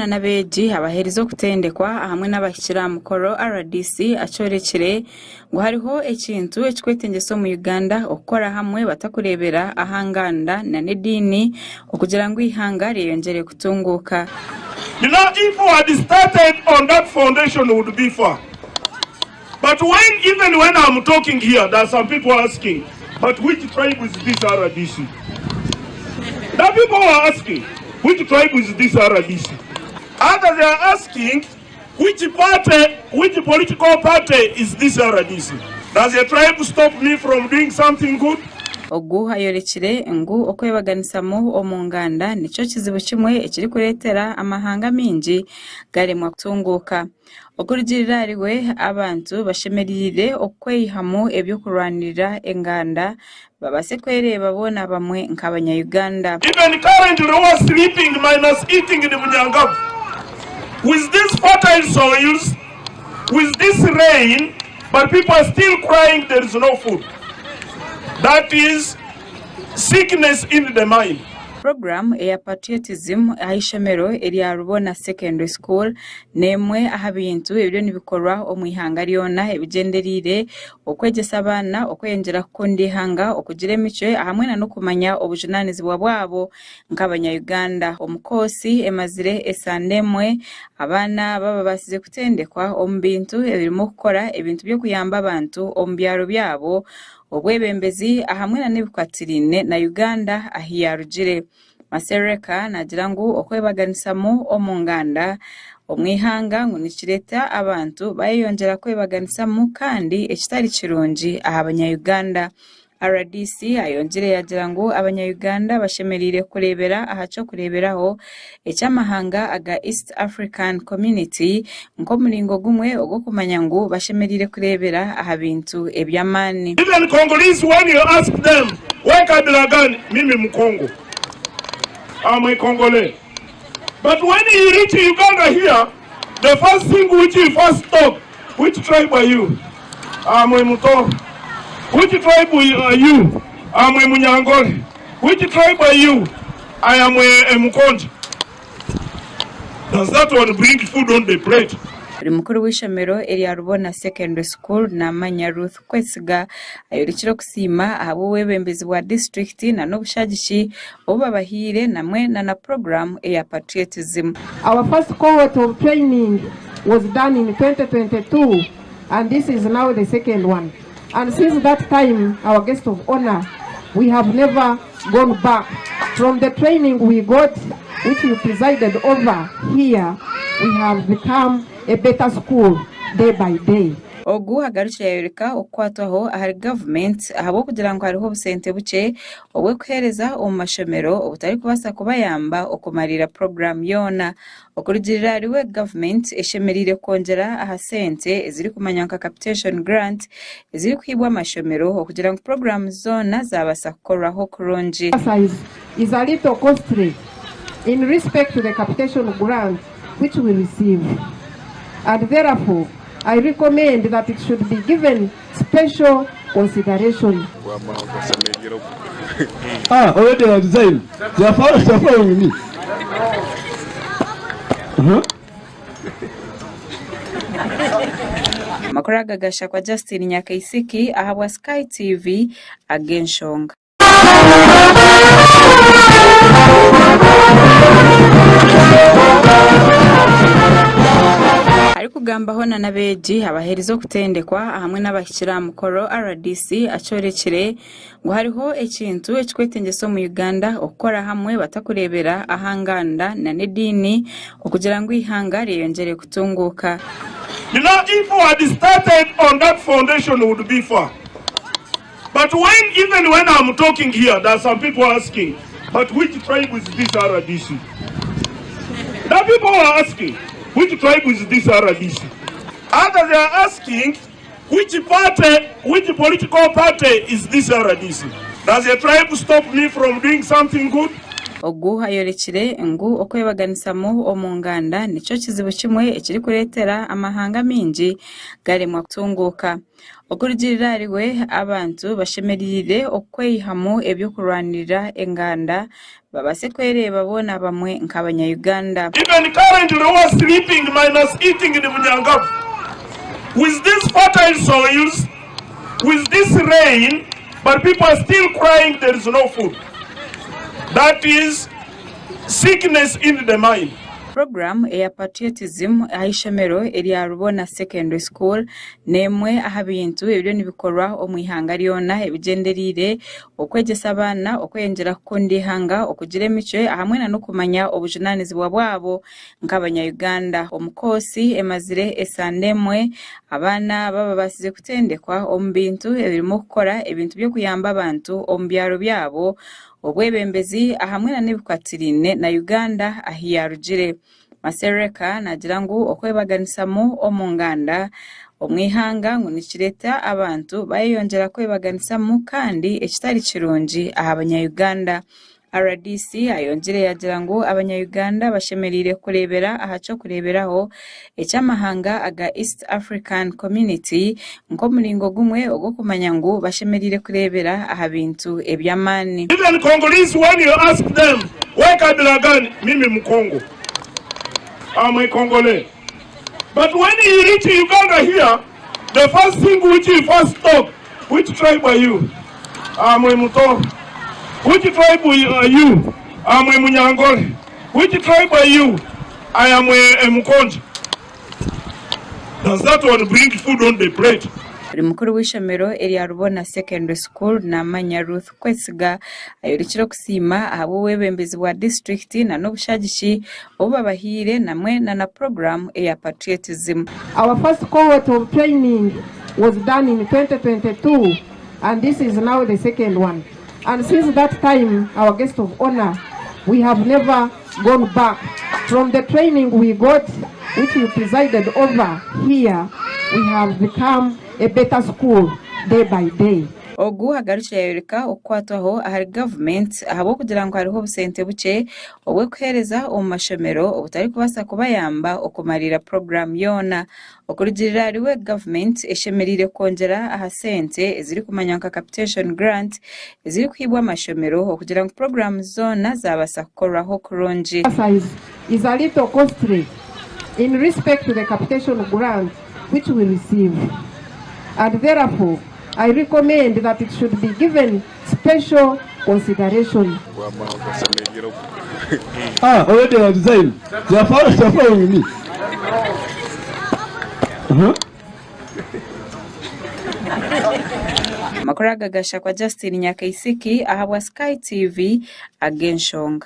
na beji abaherizo kutendekwa hamwe n'abashyira mukoro RDC acorekere ngo hariho ekintu ekikwetengeso mu Uganda okora hamwe batakurebera ahanganda na nedini okugira ngo ihanga riyongere kutunguka. You know, if we had started on that foundation, it would be far. But even when I'm talking here, there are some people asking, but which tribe is this RDC? Now people are asking, which tribe is this RDC? Others are asking, which political party is this RDC? Does a tribe stop me from doing something good? Ogu hayorekire ngu okwebaganisamo omunganda nico kizibu kimwe ekiri kuretera amahanga mingi garemwa kutunguka. Okurugirira ariwe abantu bashemerire okweyihamo ebyo kurwanirira enganda babase kwereba bona bamwe nk'abanya Uganda. Even currently was sleeping minus eating in Munyangavu. With these fertile soils, with this rain, but people are still crying there is no food. That is sickness in the mind. Program ya patriotism aishemero eri Rubona Secondary School nemwe ahabintu ebyo nibikorwa omwihanga ryona ebigenderire okwegesa abana okwenjera kundi hanga okugira emico hamwe no kumanya obujunanizibwa bwabo nk'abanya Uganda. Omukosi emazire esandemwe abana baba basize kutendekwa ombintu ebirimo kukora ebintu byo kuyamba abantu ombyaro byabo obwebembezi ahamwe na nebikwatirine na Uganda ahiyarugire. Masereka nagira ngo okwebaganisamo omunganda omwihanga ngo nikireta abantu bayongera kwebaganisamo kandi ekitari kirungi ahabanya Uganda. RDC ayongere yagira ngo abanya Uganda bashemerire kurebera ahaco kureberaho ecyamahanga aga East African Community ngo mulingo gumwe ogo kumanya ngo bashemerire kurebera ahabintu ebyamani. Even Congolese, when you ask them why kabila gani, mimi Mkongo, I'm a Congolese. But when you reach Uganda here, the first thing which you first talk, which tribe are you? I'm a Muto. Which tribe are you? I'm a Munyangoli. Which tribe are you? I am a Mukonji. Does that one bring food on the plate? Mukuru w'ishemero eri Rubona Secondary School na Manya Ruth Kwesiga ayorikiro kusima abo webembezi wa district na nobushagishi obabahire namwe na program ya patriotism. Our first cohort of training was done in 2022 and this is now the second one. And since that time, our guest of honor, we have never gone back. From the training we got, which we presided over here, we have become a better school day by day. Ogu hagarukira yoreka okwatwaho ahari government ahabo kugira ngo hariho busente buke obwe kuhereza omashomero obutari kubasa kubayamba okumarira program yona. Okurugirira ariwe government eshemerire kongera ahasente eziri kumanyanka capitation grant eziri kwibwa amashomero okugira ngo program zona zabasa kukoraho kurungi. Is a little costly in respect to the capitation grant which we receive, and therefore I recommend that it should be given special consideration. Already I designed. They are following me. Makuru gagasha kwa Justin Nyakaisiki ahabwa Sky TV agenshonga. Kugamba hona na beji abaherizo kutendekwa hamwe n'abashyira mukoro RDC acorekere ngo hariho ekintu ekikwetengeso mu Uganda okora hamwe batakurebera ahanganda na nedini okugira ngo ihanga riyongere kutunguka. You know, if we had started on that foundation, it would be far. But even when I'm talking here, there are some people asking, but which tribe is this RDC? Now people are asking, which tribe is this RDC? Others are asking, which political party is this RDC? Does a tribe stop me from doing something good? ogu ayorekire ngu okwebaganisamu omunganda nico kizibu kimwe ekiri kuretera amahanga mingi garemwa kutunguka. Okurugirira ariwe abantu bashemerire okweyihamu ebyokurwanirira enganda babase kwereba bona bamwe nk'abanya-Uganda. Even currently we are sleeping minus eating in Munyangavu. With these fertile soils, with this rain, but people are still crying there is no food. That is sickness in the mind. Program ya patriotism aishomero erya Rubona Secondary School nemwe ahabintu ebyo nibikorwa omwihanga lyona ebigenderire okwegesa abana okwenjera kundi hanga okugira emico ahamwe no kumanya obujunanizibwa bwabo nk'abanya-Uganda. Omukosi emazire esandemwe abana baba basize kutendekwa omu bintu ebirimo kukora ebintu byo kuyamba abantu omu byaro byabo obwebembezi ahamwe n'ebikwatirine na Uganda ahiyarugire. Masereka nagira ngu okwebaganisamu omunganda omwihanga ngo nikireta abantu bayongera kwebaganisamu kandi ekitari kirungi abanya-Uganda. RDC ayongere yagira ngo abanya-Uganda bashemerire kurebera ahaco kureberaho ecyamahanga aga East African Community nko mulingo gumwe ogo kumanya ngo bashemerire kurebera aha bintu ebyamani. Even Congolese, when you ask them where Kabila gone, mimi Mkongo, I'm a Congolese. But when you reach Uganda here, the first thing which you first talk, which tribe are you? I'm a Muto. Which tribe are you? I'm a Munyangole. Which tribe are you? I am a Mukonji. Does that one bring food on the plate? Mukuru w'ishomero erya Rubona Secondary School na Manya Ruth Kwesiga ayorikira kusima abo webembezi wa district na n'obushagishi obabahire namwe na program ya patriotism. Our first cohort of training was done in 2022 and this is now the second one. And since that time, our guest of honor, we have never gone back. From the training we got, which we presided over here, we have become a better school day by day. Ogu agarukira yoreka okwatwaho ahari government ahabo kugira ngo hariho obusente buke obwe kuhereza omu mashomero obutari kubasa kubayamba okumarira program yona. Okurugirira ariwe government eshemerire kongera aha sente eziri kumanya nka capitation grant eziri kwibwa amashomero okugira ngo program zona zabasa kukorwaho kurungi. Is a little costly in respect to the capitation grant which we receive, and therefore I recommend that it should be given special consideration. Already I designed. They are following me. Makuru agagasha kwa Justin Nyakaisiki ahabwa Sky TV agenshonga.